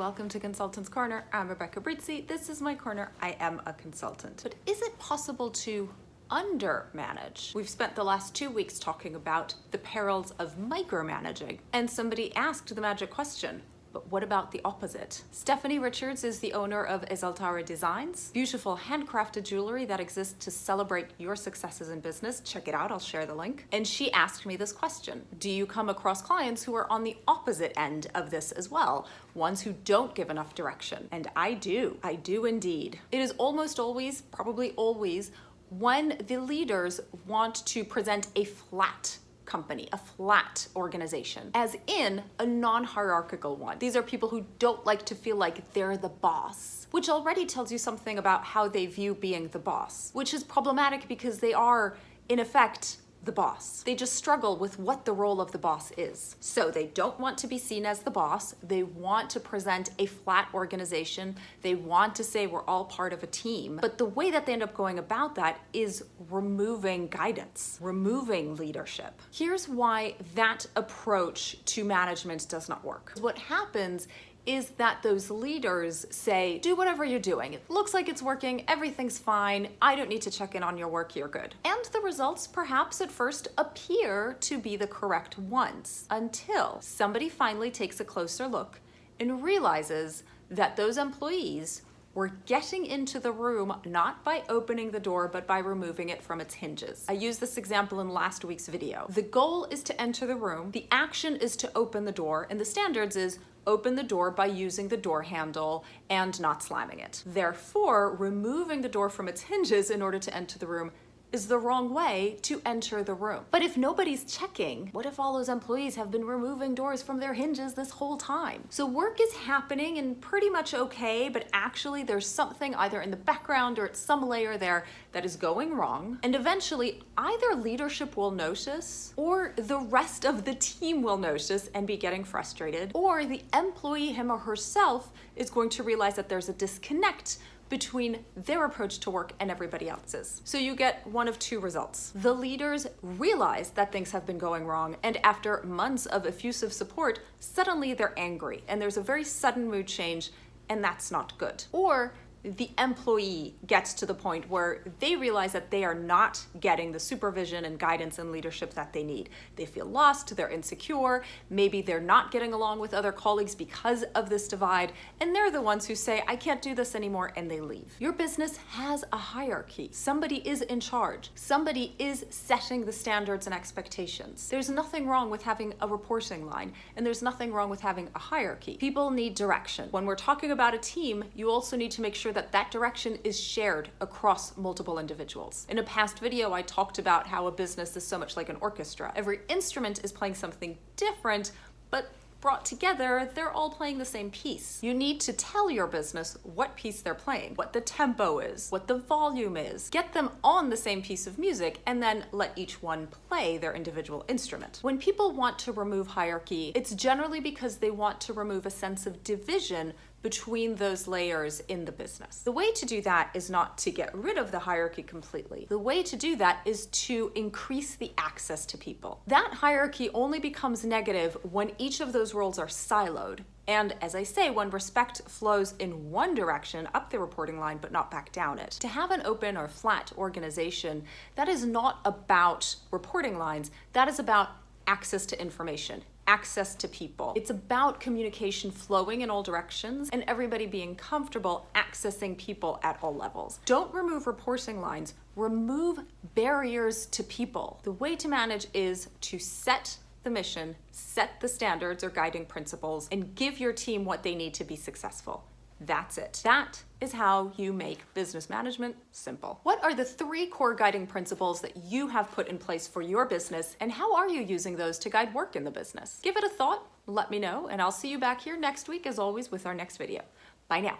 welcome to Consultant's Corner. I'm Rebecca Brizi. This is my corner. I am a consultant. But is it possible to undermanage? We've spent the last 2 weeks talking about the perils of micromanaging, and somebody asked the magic question, but what about the opposite? Stephanie Richards is the owner of Esaltara Designs, beautiful handcrafted jewelry that exists to celebrate your successes in business. Check it out, I'll share the link. And she asked me this question: do you come across clients who are on the opposite end of this as well? Ones who don't give enough direction? And I do indeed. It is almost always, probably always, when the leaders want to present a flat company, a flat organization, as in a non-hierarchical one. These are people who don't like to feel like they're the boss, which already tells you something about how they view being the boss, which is problematic because they are, in effect, the boss. They just struggle with what the role of the boss is. So they don't want to be seen as the boss. They want to present a flat organization. They want to say we're all part of a team. But the way that they end up going about that is removing guidance, removing leadership. Here's why that approach to management does not work. What happens is that those leaders say, do whatever you're doing. It looks like it's working, everything's fine, I don't need to check in on your work, you're good. And the results perhaps at first appear to be the correct ones, until somebody finally takes a closer look and realizes that those employees were getting into the room not by opening the door, but by removing it from its hinges. I used this example in last week's video. The goal is to enter the room, the action is to open the door, and the standards is open the door by using the door handle and not slamming it. Therefore, removing the door from its hinges in order to enter the room is the wrong way to enter the room. But if nobody's checking, what if all those employees have been removing doors from their hinges this whole time? So work is happening and pretty much okay, but actually there's something either in the background or at some layer there that is going wrong. And eventually either leadership will notice, or the rest of the team will notice and be getting frustrated, or the employee, him or herself, is going to realize that there's a disconnect between their approach to work and everybody else's. So you get one of two results. The leaders realize that things have been going wrong, and after months of effusive support, suddenly they're angry and there's a very sudden mood change, and that's not good. Or the employee gets to the point where they realize that they are not getting the supervision and guidance and leadership that they need. They feel lost, they're insecure, maybe they're not getting along with other colleagues because of this divide, and they're the ones who say, I can't do this anymore, and they leave. Your business has a hierarchy. Somebody is in charge. Somebody is setting the standards and expectations. There's nothing wrong with having a reporting line, and there's nothing wrong with having a hierarchy. People need direction. When we're talking about a team, you also need to make sure that that direction is shared across multiple individuals. In a past video, I talked about how a business is so much like an orchestra. Every instrument is playing something different, but brought together, they're all playing the same piece. You need to tell your business what piece they're playing, what the tempo is, what the volume is. Get them on the same piece of music, and then let each one play their individual instrument. When people want to remove hierarchy, it's generally because they want to remove a sense of division between those layers in the business. The way to do that is not to get rid of the hierarchy completely. The way to do that is to increase the access to people. That hierarchy only becomes negative when each of those roles are siloed. And as I say, when respect flows in one direction, up the reporting line, but not back down it. To have an open or flat organization, that is not about reporting lines, that is about access to information, access to people. It's about communication flowing in all directions and everybody being comfortable accessing people at all levels. Don't remove reporting lines, remove barriers to people. The way to manage is to set the mission, set the standards or guiding principles, and give your team what they need to be successful. That's it. That is how you make business management simple. What are the 3 core guiding principles that you have put in place for your business, and how are you using those to guide work in the business? Give it a thought, let me know, and I'll see you back here next week as always with our next video. Bye now.